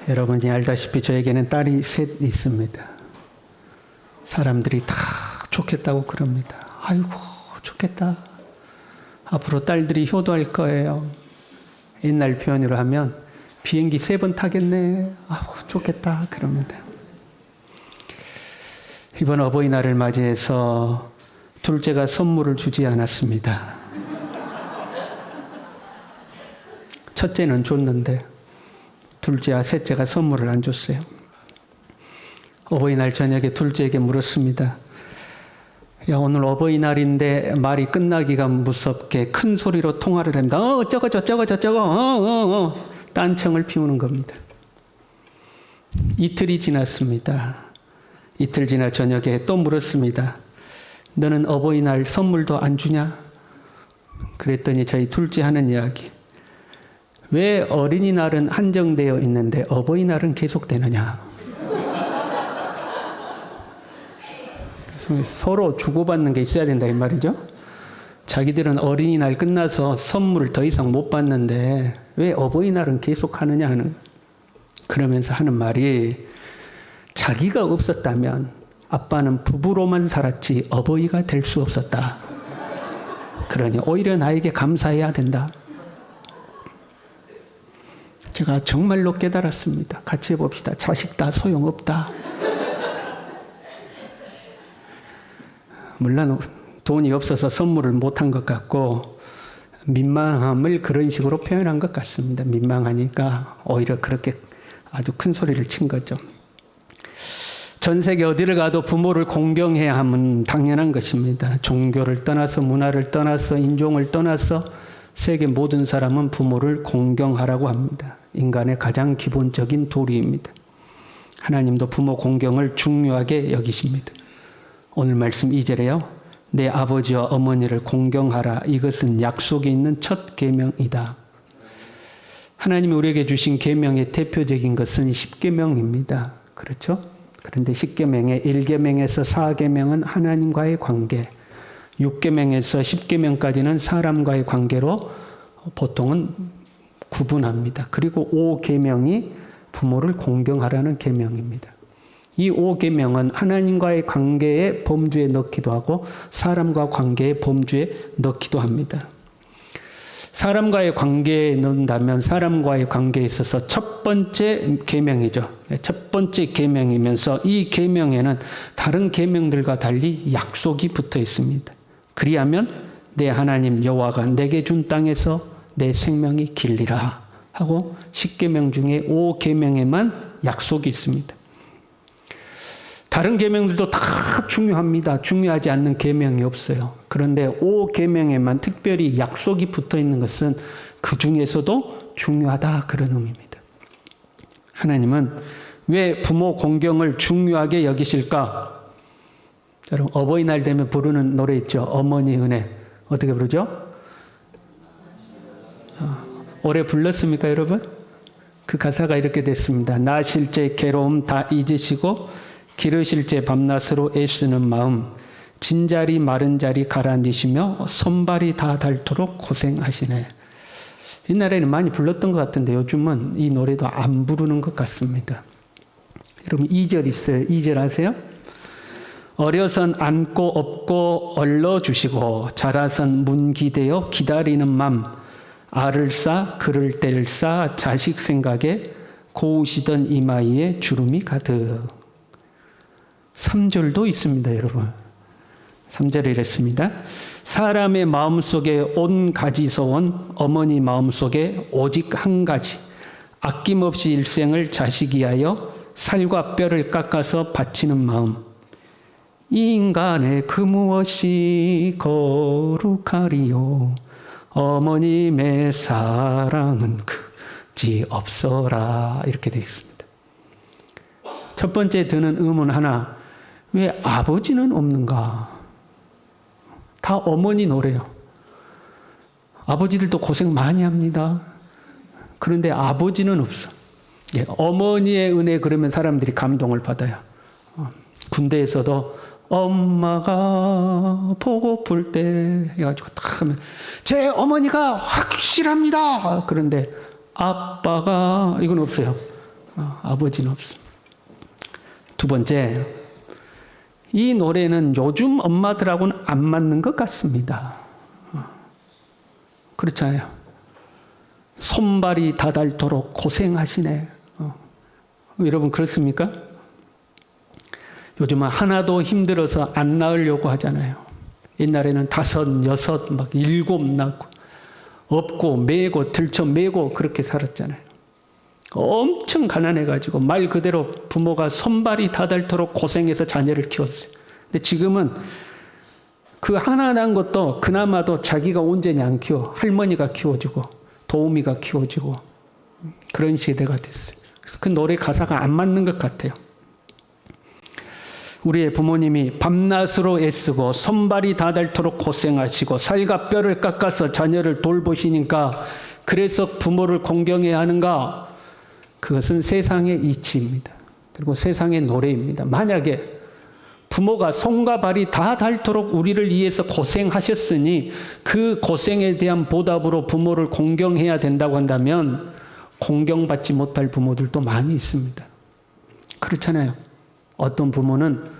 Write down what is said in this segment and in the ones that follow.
여러분이 알다시피 저에게는 딸이 셋 있습니다. 사람들이 다 좋겠다고 그럽니다. 아이고 좋겠다. 앞으로 딸들이 효도할 거예요. 옛날 표현으로 하면 비행기 3번 타겠네. 아이고 좋겠다 그럽니다. 이번 어버이날을 맞이해서 둘째가 선물을 주지 않았습니다. 첫째는 줬는데 둘째와 셋째가 선물을 안 줬어요. 어버이날 저녁에 둘째에게 물었습니다. 야, 오늘 어버이날인데 말이 끝나기가 무섭게 큰 소리로 통화를 합니다. 어쩌고 저쩌고 저쩌고 딴청을 피우는 겁니다. 이틀이 지났습니다. 이틀 지나 저녁에 또 물었습니다. 너는 어버이날 선물도 안 주냐? 그랬더니 저희 둘째 하는 이야기. 왜 어린이날은 한정되어 있는데 어버이날은 계속되느냐? 서로 주고받는 게 있어야 된다 이 말이죠. 자기들은 어린이날 끝나서 선물을 더 이상 못 받는데 왜 어버이날은 계속하느냐 하는, 그러면서 하는 말이 자기가 없었다면 아빠는 부부로만 살았지 어버이가 될 수 없었다. 그러니 오히려 나에게 감사해야 된다. 제가 정말로 깨달았습니다. 같이 해봅시다. 자식 다 소용없다. 물론 돈이 없어서 선물을 못한 것 같고 민망함을 그런 식으로 표현한 것 같습니다. 민망하니까 오히려 그렇게 아주 큰 소리를 친 거죠. 전 세계 어디를 가도 부모를 공경해야 함은 당연한 것입니다. 종교를 떠나서 문화를 떠나서 인종을 떠나서 세계 모든 사람은 부모를 공경하라고 합니다. 인간의 가장 기본적인 도리입니다. 하나님도 부모 공경을 중요하게 여기십니다. 오늘 말씀 2절에요. 내 아버지와 어머니를 공경하라. 이것은 약속이 있는 첫 계명이다. 하나님이 우리에게 주신 계명의 대표적인 것은 10계명입니다. 그렇죠? 그런데 10계명의 1계명에서 4계명은 하나님과의 관계, 6계명에서 10계명까지는 사람과의 관계로 보통은 구분합니다. 그리고 5계명이 부모를 공경하라는 계명입니다. 이 5계명은 하나님과의 관계의 범주에 넣기도 하고 사람과 관계의 범주에 넣기도 합니다. 사람과의 관계에 넣는다면 사람과의 관계에 있어서 첫 번째 계명이죠. 첫 번째 계명이면서 이 계명에는 다른 계명들과 달리 약속이 붙어 있습니다. 그리하면 내 하나님 여호와가 내게 준 땅에서 내 생명이 길리라 하고 10계명 중에 5계명에만 약속이 있습니다. 다른 계명들도 다 중요합니다. 중요하지 않는 계명이 없어요. 그런데 5계명에만 특별히 약속이 붙어 있는 것은 그 중에서도 중요하다 그런 의미입니다. 하나님은 왜 부모 공경을 중요하게 여기실까? 여러분 어버이날 되면 부르는 노래 있죠. 어머니 은혜. 어떻게 부르죠? 오래 불렀습니까 여러분? 그 가사가 이렇게 됐습니다. 낳으실 때 괴로움 다 잊으시고 기르실 때 밤낮으로 애쓰는 마음, 진자리 마른 자리 가라앉으시며 손발이 다 닳도록 고생하시네. 옛날에는 많이 불렀던 것 같은데 요즘은 이 노래도 안 부르는 것 같습니다. 여러분 2절 있어요. 2절 아세요? 어려선 안고 업고 얼러주시고 자라선 문기대어 기다리는 맘, 알을 싸 그를 뗄 싸 자식 생각에 고우시던 이마이에 주름이 가득. 3절도 있습니다, 여러분. 3절에 이랬습니다. 사람의 마음속에 온 가지서온 어머니 마음속에 오직 한 가지. 아낌없이 일생을 자식 위하여 살과 뼈를 깎아서 바치는 마음. 이 인간의 그 무엇이 거룩하리요. 어머님의 사랑은 그지 없어라. 이렇게 되어 있습니다. 첫 번째 드는 의문 하나. 왜 아버지는 없는가? 다 어머니 노래요. 아버지들도 고생 많이 합니다. 그런데 아버지는 없어. 어머니의 은혜 그러면 사람들이 감동을 받아요. 군대에서도 엄마가 보고플 때 해가지고 딱 하면 제 어머니가 확실합니다. 그런데 아빠가 이건 없어요. 아버지는 없습니다. 두 번째, 이 노래는 요즘 엄마들하고는 안 맞는 것 같습니다. 그렇잖아요. 손발이 다닳도록 고생하시네. 여러분 그렇습니까? 요즘은 하나도 힘들어서 안 낳으려고 하잖아요. 옛날에는 5, 6, 막 7 낳고 업고 매고 들쳐 매고 그렇게 살았잖아요. 엄청 가난해가지고 말 그대로 부모가 손발이 다닳도록 고생해서 자녀를 키웠어요. 근데 지금은 그 하나 낳은 것도 그나마도 자기가 온전히 안 키워. 할머니가 키워주고 도우미가 키워주고 그런 시대가 됐어요. 그 노래 가사가 안 맞는 것 같아요. 우리의 부모님이 밤낮으로 애쓰고 손발이 다닳도록 고생하시고 살과 뼈를 깎아서 자녀를 돌보시니까 그래서 부모를 공경해야 하는가? 그것은 세상의 이치입니다. 그리고 세상의 노래입니다. 만약에 부모가 손과 발이 다 닳도록 우리를 위해서 고생하셨으니 그 고생에 대한 보답으로 부모를 공경해야 된다고 한다면 공경받지 못할 부모들도 많이 있습니다. 그렇잖아요. 어떤 부모는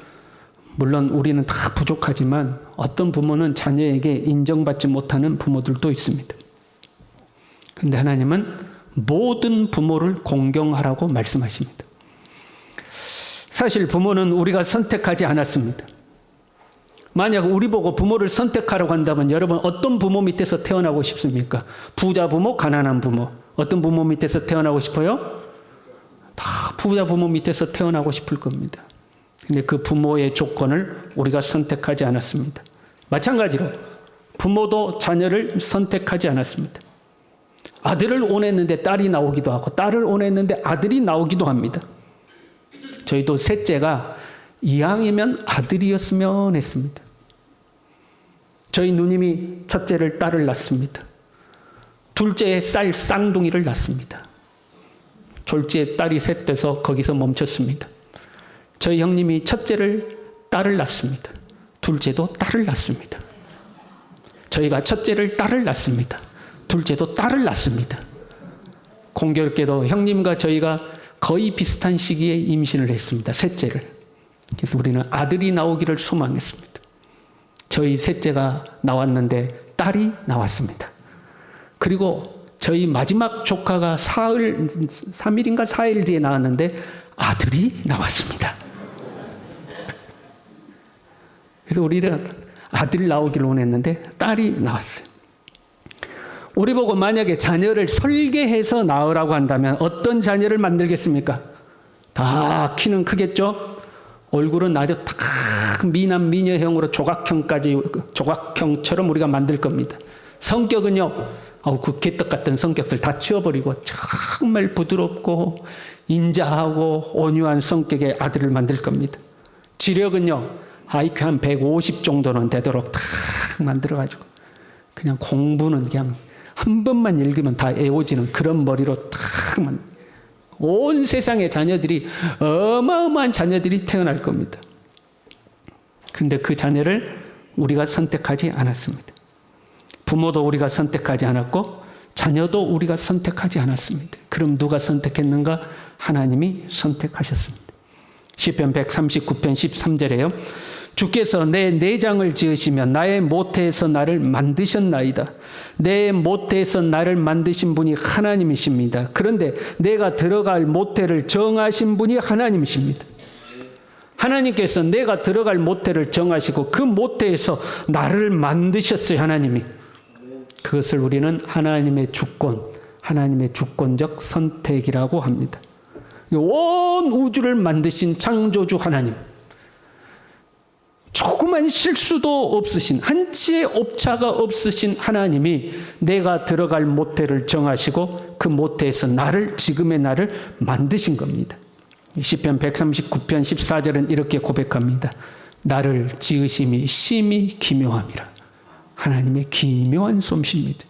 물론 우리는 다 부족하지만 어떤 부모는 자녀에게 인정받지 못하는 부모들도 있습니다. 그런데 하나님은 모든 부모를 공경하라고 말씀하십니다. 사실 부모는 우리가 선택하지 않았습니다. 만약 우리 보고 부모를 선택하라고 한다면 여러분 어떤 부모 밑에서 태어나고 싶습니까? 부자 부모, 가난한 부모. 어떤 부모 밑에서 태어나고 싶어요? 다 부자 부모 밑에서 태어나고 싶을 겁니다. 근데 그 부모의 조건을 우리가 선택하지 않았습니다. 마찬가지로 부모도 자녀를 선택하지 않았습니다. 아들을 원했는데 딸이 나오기도 하고 딸을 원했는데 아들이 나오기도 합니다. 저희도 셋째가 이왕이면 아들이었으면 했습니다. 저희 누님이 첫째를 딸을 낳습니다. 둘째에 쌀 쌍둥이를 낳습니다. 졸지에 딸이 셋 돼서 거기서 멈췄습니다. 저희 형님이 첫째를 딸을 낳습니다. 둘째도 딸을 낳습니다. 저희가 첫째를 딸을 낳습니다. 둘째도 딸을 낳습니다. 공교롭게도 형님과 저희가 거의 비슷한 시기에 임신을 했습니다. 셋째를. 그래서 우리는 아들이 나오기를 소망했습니다. 저희 셋째가 나왔는데 딸이 나왔습니다. 그리고 저희 마지막 조카가 3일인가 4일 뒤에 나왔는데 아들이 나왔습니다. 그래서 우리는 아들 나오기를 원했는데 딸이 나왔어요. 우리 보고 만약에 자녀를 설계해서 낳으라고 한다면 어떤 자녀를 만들겠습니까? 다 키는 크겠죠? 얼굴은 아주 딱 미남 미녀형으로 조각형처럼 우리가 만들 겁니다. 성격은요, 그 개떡 같은 성격들 다 치워버리고 정말 부드럽고 인자하고 온유한 성격의 아들을 만들 겁니다. 지력은요, IQ 한 150 정도는 되도록 딱 만들어가지고 그냥 공부는 그냥 한 번만 읽으면 다 애워지는 그런 머리로 딱 온 세상의 자녀들이 어마어마한 자녀들이 태어날 겁니다. 근데 그 자녀를 우리가 선택하지 않았습니다. 부모도 우리가 선택하지 않았고 자녀도 우리가 선택하지 않았습니다. 그럼 누가 선택했는가? 하나님이 선택하셨습니다. 시편 139편 13절에요. 주께서 내 내장을 지으시며 나의 모태에서 나를 만드셨나이다. 내 모태에서 나를 만드신 분이 하나님이십니다. 그런데 내가 들어갈 모태를 정하신 분이 하나님이십니다. 하나님께서 내가 들어갈 모태를 정하시고 그 모태에서 나를 만드셨어요. 하나님이. 그것을 우리는 하나님의 주권, 하나님의 주권적 선택이라고 합니다. 온 우주를 만드신 창조주 하나님, 조그만 실수도 없으신, 한치의 오차가 없으신 하나님이 내가 들어갈 모태를 정하시고 그 모태에서 지금의 나를 만드신 겁니다. 시편 139편 14절은 이렇게 고백합니다. 나를 지으심이 심히 기묘함이라. 하나님의 기묘한 솜씨입니다.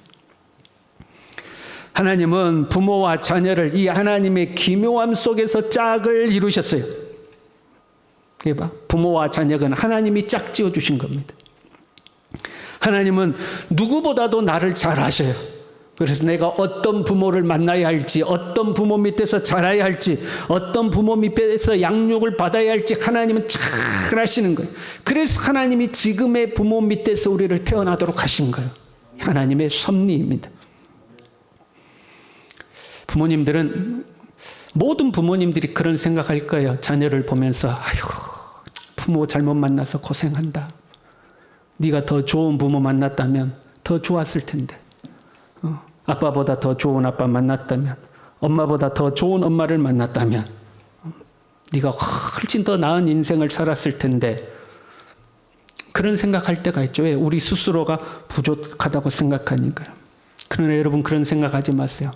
하나님은 부모와 자녀를 이 하나님의 기묘함 속에서 짝을 이루셨어요. 부모와 자녀는 하나님이 짝 지어주신 겁니다. 하나님은 누구보다도 나를 잘 아셔요. 그래서 내가 어떤 부모를 만나야 할지, 어떤 부모 밑에서 자라야 할지, 어떤 부모 밑에서 양육을 받아야 할지 하나님은 잘 아시는 거예요. 그래서 하나님이 지금의 부모 밑에서 우리를 태어나도록 하신 거예요. 하나님의 섭리입니다. 부모님들은, 모든 부모님들이 그런 생각할 거예요. 자녀를 보면서 아이고, 부모 잘못 만나서 고생한다. 네가 더 좋은 부모 만났다면 더 좋았을 텐데, 아빠보다 더 좋은 아빠 만났다면, 엄마보다 더 좋은 엄마를 만났다면 네가 훨씬 더 나은 인생을 살았을 텐데, 그런 생각할 때가 있죠. 왜? 우리 스스로가 부족하다고 생각하니까요. 그러나 여러분, 그런 생각하지 마세요.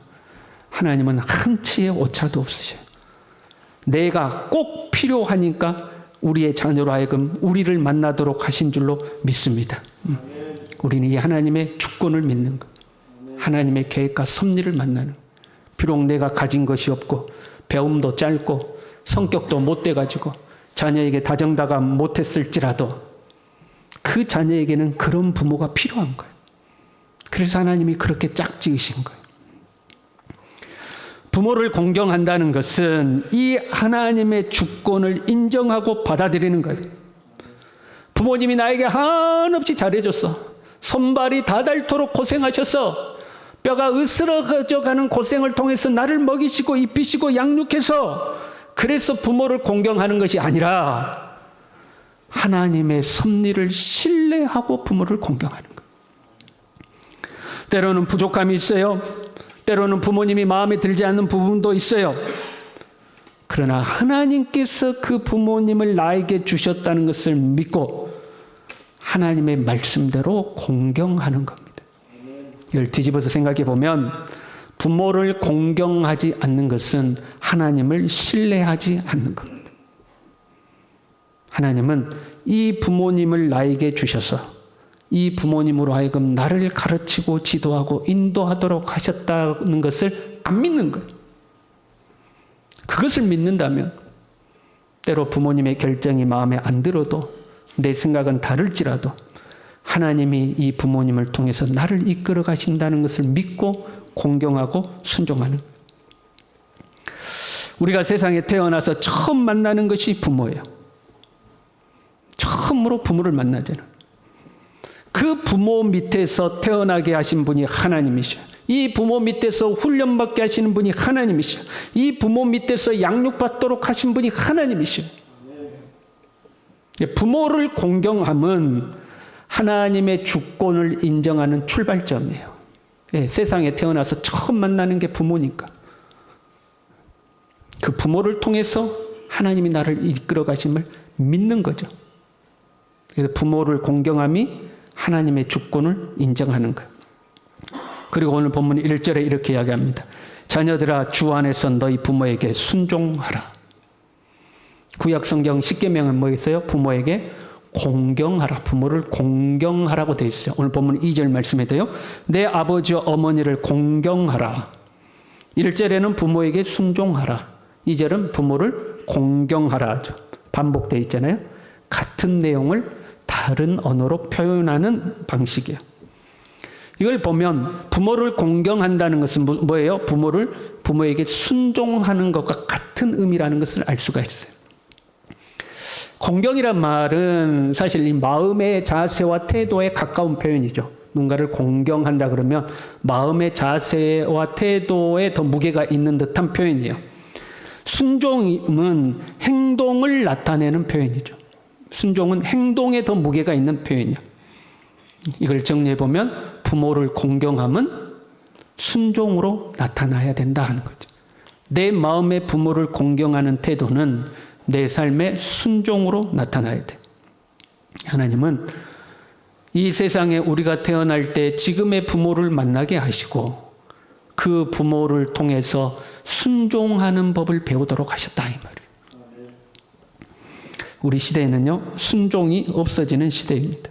하나님은 한치의 오차도 없으셔요. 내가 꼭 필요하니까 우리의 자녀로 하여금 우리를 만나도록 하신 줄로 믿습니다. 우리는 이 하나님의 주권을 믿는 것, 하나님의 계획과 섭리를 만나는 것. 비록 내가 가진 것이 없고 배움도 짧고 성격도 못돼가지고 자녀에게 다정다감 못했을지라도 그 자녀에게는 그런 부모가 필요한 거예요. 그래서 하나님이 그렇게 짝지으신 거예요. 부모를 공경한다는 것은 이 하나님의 주권을 인정하고 받아들이는 거예요. 부모님이 나에게 한없이 잘해줬어. 손발이 다 닳도록 고생하셔서 뼈가 으스러져가는 고생을 통해서 나를 먹이시고 입히시고 양육해서, 그래서 부모를 공경하는 것이 아니라 하나님의 섭리를 신뢰하고 부모를 공경하는 거예요. 때로는 부족함이 있어요. 때로는 부모님이 마음에 들지 않는 부분도 있어요. 그러나 하나님께서 그 부모님을 나에게 주셨다는 것을 믿고 하나님의 말씀대로 공경하는 겁니다. 이걸 뒤집어서 생각해 보면, 부모를 공경하지 않는 것은 하나님을 신뢰하지 않는 겁니다. 하나님은 이 부모님을 나에게 주셔서 이 부모님으로 하여금 나를 가르치고 지도하고 인도하도록 하셨다는 것을 안 믿는 거예요. 그것을 믿는다면 때로 부모님의 결정이 마음에 안 들어도, 내 생각은 다를지라도 하나님이 이 부모님을 통해서 나를 이끌어 가신다는 것을 믿고 공경하고 순종하는 거예요. 우리가 세상에 태어나서 처음 만나는 것이 부모예요. 처음으로 부모를 만나잖아요. 그 부모 밑에서 태어나게 하신 분이 하나님이셔. 이 부모 밑에서 훈련받게 하시는 분이 하나님이셔. 이 부모 밑에서 양육받도록 하신 분이 하나님이셔. 부모를 공경함은 하나님의 주권을 인정하는 출발점이에요. 세상에 태어나서 처음 만나는 게 부모니까. 그 부모를 통해서 하나님이 나를 이끌어 가심을 믿는 거죠. 그래서 부모를 공경함이 하나님의 주권을 인정하는 거예요. 그리고 오늘 본문 1절에 이렇게 이야기합니다. 자녀들아, 주 안에서 너희 부모에게 순종하라. 구약 성경 10계명은 뭐였어요? 부모에게 공경하라. 부모를 공경하라고 되어 있어요. 오늘 본문 2절 말씀에도요. 내 아버지와 어머니를 공경하라. 1절에는 부모에게 순종하라. 2절은 부모를 공경하라. 반복되어 있잖아요. 같은 내용을 다른 언어로 표현하는 방식이에요. 이걸 보면 부모를 공경한다는 것은 뭐예요? 부모에게 순종하는 것과 같은 의미라는 것을 알 수가 있어요. 공경이란 말은 사실 이 마음의 자세와 태도에 가까운 표현이죠. 누군가를 공경한다 그러면 마음의 자세와 태도에 더 무게가 있는 듯한 표현이에요. 순종은 행동을 나타내는 표현이죠. 순종은 행동에 더 무게가 있는 표현이에요. 이걸 정리해보면 부모를 공경함은 순종으로 나타나야 된다 하는 거죠. 내 마음의 부모를 공경하는 태도는 내 삶의 순종으로 나타나야 돼. 하나님은 이 세상에 우리가 태어날 때 지금의 부모를 만나게 하시고 그 부모를 통해서 순종하는 법을 배우도록 하셨다 이 말이에요. 우리 시대에는요, 순종이 없어지는 시대입니다.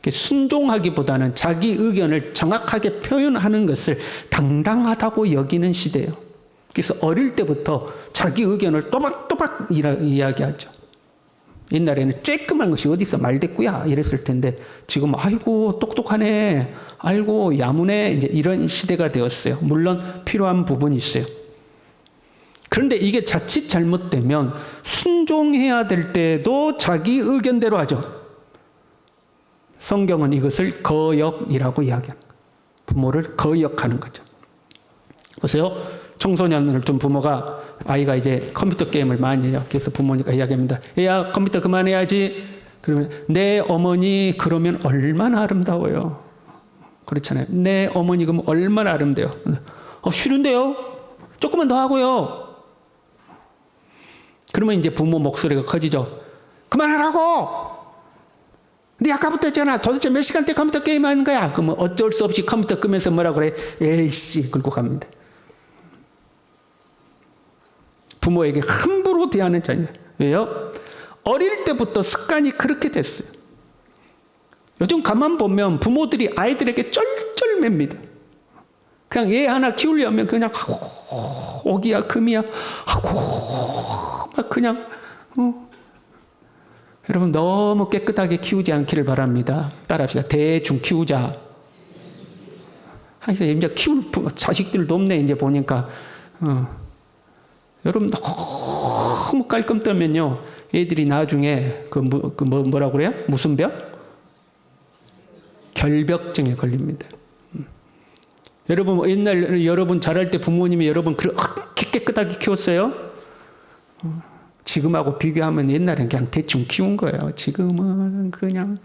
순종하기보다는 자기 의견을 정확하게 표현하는 것을 당당하다고 여기는 시대예요. 그래서 어릴 때부터 자기 의견을 또박또박 이야기하죠. 옛날에는 쬐끄만 것이 어디서 말대꾸야 이랬을 텐데 지금 아이고 똑똑하네, 아이고 야무네, 이제 이런 시대가 되었어요. 물론 필요한 부분이 있어요. 그런데 이게 자칫 잘못되면 순종해야 될 때도 자기 의견대로 하죠. 성경은 이것을 거역이라고 이야기합니다. 부모를 거역하는 거죠. 보세요. 청소년을 둔 부모가, 아이가 이제 컴퓨터 게임을 많이 해요. 그래서 부모니까 이야기합니다. 얘야 컴퓨터 그만해야지. 그러면 내 어머니 그러면 얼마나 아름다워요. 그렇잖아요. 내 어머니 그러면 얼마나 아름다워요. 싫은데요. 조금만 더 하고요. 그러면 이제 부모 목소리가 커지죠. 그만하라고. 네 아까부터 했잖아. 도대체 몇 시간째 컴퓨터 게임 하는 거야. 그러면 어쩔 수 없이 컴퓨터 끄면서 뭐라고 그래. 에이씨 긁고 갑니다. 부모에게 함부로 대하는 자녀. 왜요? 어릴 때부터 습관이 그렇게 됐어요. 요즘 가만 보면 부모들이 아이들에게 쩔쩔맵니다. 그냥 얘 하나 키우려면 그냥 오기야 금이야 하고 막 그냥 여러분 너무 깨끗하게 키우지 않기를 바랍니다. 따라합시다. 대충 키우자. 하여튼 이제 키울 자식들도 없네. 이제 보니까 여러분 너무 깔끔 떠면요 애들이 나중에 뭐라고 그래요? 무슨 병? 결벽증에 걸립니다. 여러분 옛날 여러분 자랄 때 부모님이 여러분 그렇게 깨끗하게 키웠어요? 지금하고 비교하면 옛날엔 그냥 대충 키운 거예요. 지금은 그냥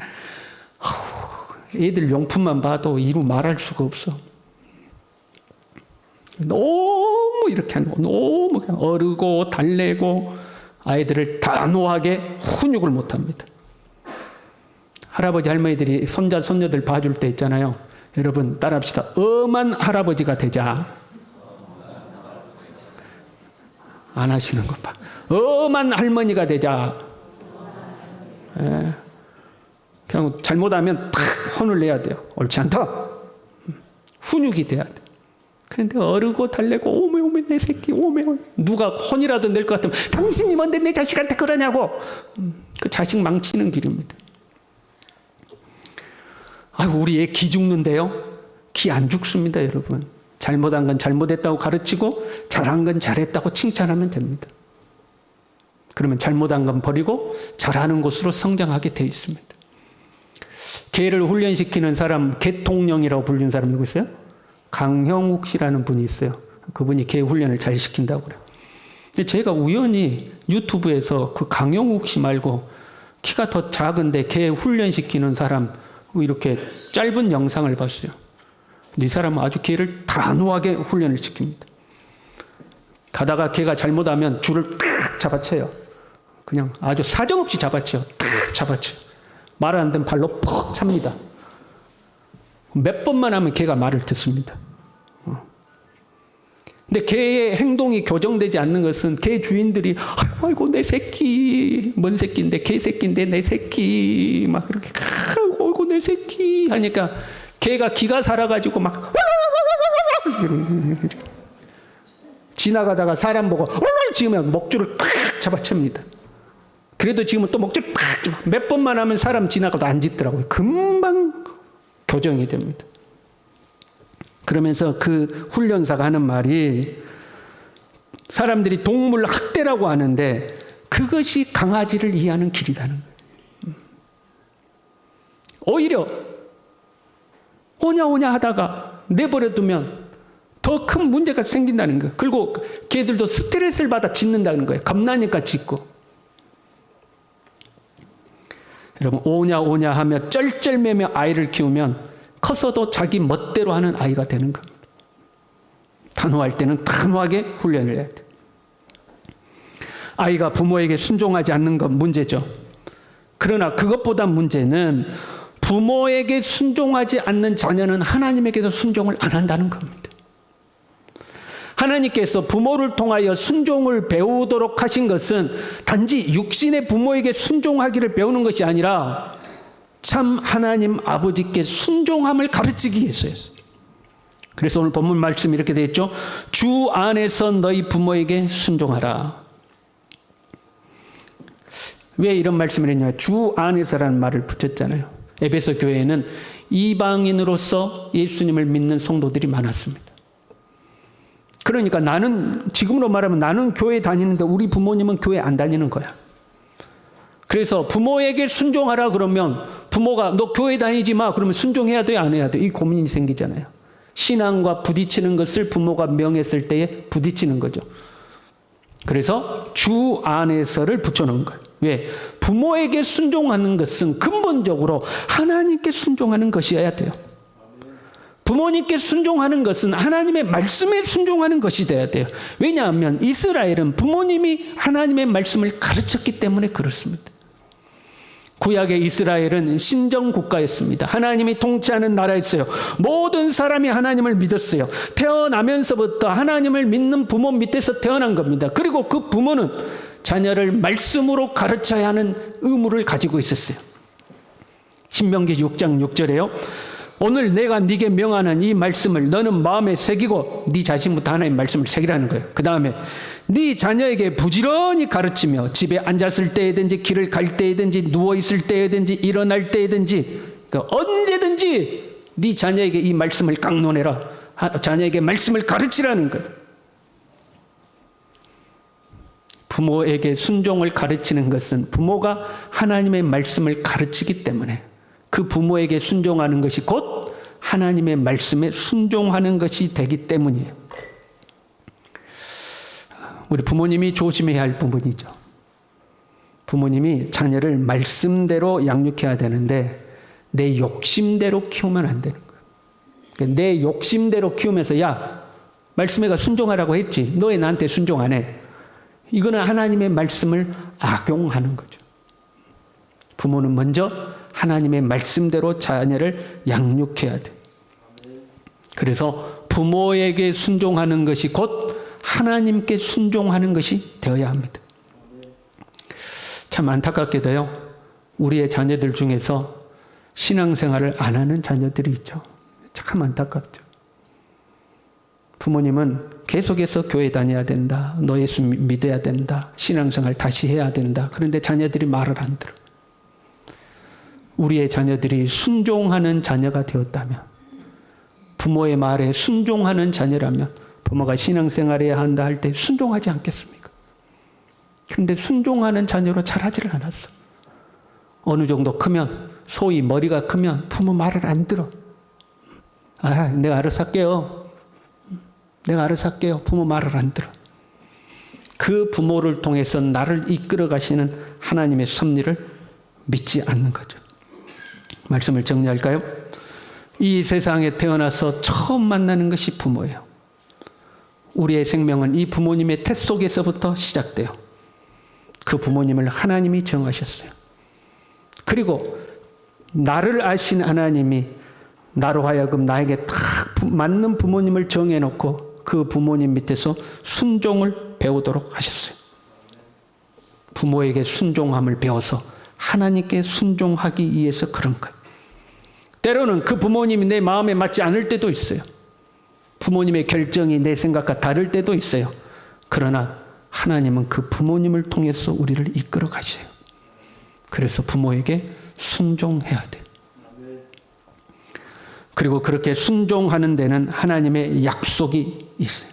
애들 용품만 봐도 이루 말할 수가 없어. 너무 이렇게 하는 거, 너무 그냥 어르고 달래고 아이들을 단호하게 훈육을 못합니다. 할아버지 할머니들이 손자 손녀들 봐줄 때 있잖아요. 여러분 따라합시다. 엄한 할아버지가 되자. 안 하시는 것 봐. 엄한 할머니가 되자. 예. 그냥 잘못하면 탁 혼을 내야 돼요. 옳지 않다. 훈육이 돼야 돼. 그런데 어르고 달래고 오메 내 새끼 오메 누가 혼이라도 낼 것 같으면 당신이 뭔데 내 자식한테 그러냐고. 그 자식 망치는 길입니다. 아유 우리 애 기 죽는데요. 기 안 죽습니다 여러분. 잘못한 건 잘못했다고 가르치고 잘한 건 잘했다고 칭찬하면 됩니다. 그러면 잘못한 건 버리고 잘하는 곳으로 성장하게 되어 있습니다. 개를 훈련시키는 사람, 개통령이라고 불리는 사람 누구 있어요? 강형욱 씨라는 분이 있어요. 그분이 개 훈련을 잘 시킨다고 그래요. 근데 제가 우연히 유튜브에서 그 강형욱 씨 말고 키가 더 작은데 개 훈련시키는 사람 이렇게 짧은 영상을 봤어요. 이 사람은 아주 개를 단호하게 훈련을 시킵니다. 가다가 개가 잘못하면 줄을 탁 잡아쳐요. 그냥 아주 사정없이 잡아쳐요. 탁 잡아쳐요. 말 안 듣는 발로 퍽 찹니다. 몇 번만 하면 개가 말을 듣습니다. 근데 개의 행동이 교정되지 않는 것은 개 주인들이 아이고 내 새끼 뭔 새끼인데 개 새끼인데 내 새끼 막 그렇게 아이고 내 새끼 하니까 개가 기가 살아가지고 막 지나가다가 사람 보고 지으면 목줄을 팍 잡아챕니다. 그래도 지금은 또 목줄 팍 몇 번만 하면 사람 지나가도 안 짖더라고요. 금방 교정이 됩니다. 그러면서 그 훈련사가 하는 말이 사람들이 동물 학대라고 하는데 그것이 강아지를 이해하는 길이라는 거예요. 오히려 오냐 하다가 내버려두면 더 큰 문제가 생긴다는 거예요. 그리고 걔들도 스트레스를 받아 짖는다는 거예요. 겁나니까 짖고. 여러분 오냐 하며 쩔쩔매며 아이를 키우면 커서도 자기 멋대로 하는 아이가 되는 겁니다. 단호할 때는 단호하게 훈련을 해야 돼요. 아이가 부모에게 순종하지 않는 건 문제죠. 그러나 그것보다 문제는 부모에게 순종하지 않는 자녀는 하나님에게서 순종을 안 한다는 겁니다. 하나님께서 부모를 통하여 순종을 배우도록 하신 것은 단지 육신의 부모에게 순종하기를 배우는 것이 아니라 참 하나님 아버지께 순종함을 가르치기 위해서였어요. 그래서 오늘 본문 말씀이 이렇게 되어 있죠. 주 안에서 너희 부모에게 순종하라. 왜 이런 말씀을 했냐면 주 안에서라는 말을 붙였잖아요. 에베소 교회에는 이방인으로서 예수님을 믿는 성도들이 많았습니다. 그러니까 나는 지금으로 말하면 나는 교회 다니는데 우리 부모님은 교회 안 다니는 거야. 그래서 부모에게 순종하라 그러면 부모가 너 교회 다니지 마 그러면 순종해야 돼 안 해야 돼? 이 고민이 생기잖아요. 신앙과 부딪히는 것을 부모가 명했을 때에 부딪히는 거죠. 그래서 주 안에서를 붙여놓은 거예요. 왜? 부모에게 순종하는 것은 근본적으로 하나님께 순종하는 것이어야 돼요. 부모님께 순종하는 것은 하나님의 말씀에 순종하는 것이 돼야 돼요. 왜냐하면 이스라엘은 부모님이 하나님의 말씀을 가르쳤기 때문에 그렇습니다. 구약의 이스라엘은 신정국가였습니다. 하나님이 통치하는 나라였어요. 모든 사람이 하나님을 믿었어요. 태어나면서부터 하나님을 믿는 부모 밑에서 태어난 겁니다. 그리고 그 부모는 자녀를 말씀으로 가르쳐야 하는 의무를 가지고 있었어요. 신명기 6장 6절에요. 오늘 내가 네게 명하는 이 말씀을 너는 마음에 새기고 네 자신부터 하나님의 말씀을 새기라는 거예요. 그 다음에 네 자녀에게 부지런히 가르치며 집에 앉았을 때든지 길을 갈 때든지 누워있을 때든지 일어날 때든지 언제든지 네 자녀에게 이 말씀을 강론해라. 자녀에게 말씀을 가르치라는 거예요. 부모에게 순종을 가르치는 것은 부모가 하나님의 말씀을 가르치기 때문에 그 부모에게 순종하는 것이 곧 하나님의 말씀에 순종하는 것이 되기 때문이에요. 우리 부모님이 조심해야 할 부분이죠. 부모님이 자녀를 말씀대로 양육해야 되는데 내 욕심대로 키우면 안 되는 거예요. 내 욕심대로 키우면서 야, 말씀에가 순종하라고 했지. 너 왜 나한테 순종 안 해? 이거는 하나님의 말씀을 악용하는 거죠. 부모는 먼저 하나님의 말씀대로 자녀를 양육해야 돼. 그래서 부모에게 순종하는 것이 곧 하나님께 순종하는 것이 되어야 합니다. 참 안타깝게도요. 우리의 자녀들 중에서 신앙생활을 안 하는 자녀들이 있죠. 참 안타깝죠. 부모님은 계속해서 교회 다녀야 된다. 너 예수 믿어야 된다. 신앙생활 다시 해야 된다. 그런데 자녀들이 말을 안 들어. 우리의 자녀들이 순종하는 자녀가 되었다면, 부모의 말에 순종하는 자녀라면 부모가 신앙생활해야 한다 할 때 순종하지 않겠습니까? 그런데 순종하는 자녀로 자라지를 않았어. 어느 정도 크면, 소위 머리가 크면 부모 말을 안 들어. 아, 내가 알아서 할게요. 내가 알아서 할게요. 부모 말을 안 들어. 그 부모를 통해서 나를 이끌어 가시는 하나님의 섭리를 믿지 않는 거죠. 말씀을 정리할까요? 이 세상에 태어나서 처음 만나는 것이 부모예요. 우리의 생명은 이 부모님의 태 속에서부터 시작돼요. 그 부모님을 하나님이 정하셨어요. 그리고 나를 아신 하나님이 나로 하여금 나에게 딱 맞는 부모님을 정해놓고 그 부모님 밑에서 순종을 배우도록 하셨어요. 부모에게 순종함을 배워서 하나님께 순종하기 위해서 그런 거예요. 때로는 그 부모님이 내 마음에 맞지 않을 때도 있어요. 부모님의 결정이 내 생각과 다를 때도 있어요. 그러나 하나님은 그 부모님을 통해서 우리를 이끌어 가셔요. 그래서 부모에게 순종해야 돼. 그리고 그렇게 순종하는 데는 하나님의 약속이 있어요.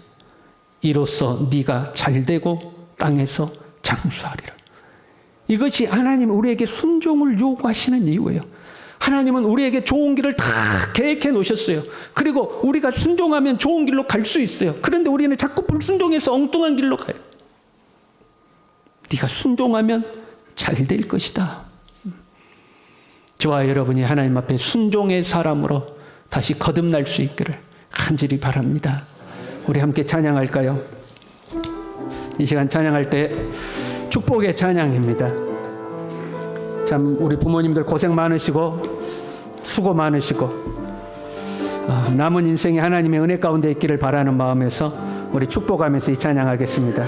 이로써 네가 잘되고 땅에서 장수하리라. 이것이 하나님 우리에게 순종을 요구하시는 이유예요. 하나님은 우리에게 좋은 길을 다 계획해 놓으셨어요. 그리고 우리가 순종하면 좋은 길로 갈 수 있어요. 그런데 우리는 자꾸 불순종해서 엉뚱한 길로 가요. 네가 순종하면 잘 될 것이다. 저와 여러분이 하나님 앞에 순종의 사람으로 다시 거듭날 수 있기를 간절히 바랍니다. 우리 함께 찬양할까요? 이 시간 찬양할 때 축복의 찬양입니다. 참 우리 부모님들 고생 많으시고 수고 많으시고 남은 인생이 하나님의 은혜 가운데 있기를 바라는 마음에서 우리 축복하면서 이 찬양하겠습니다.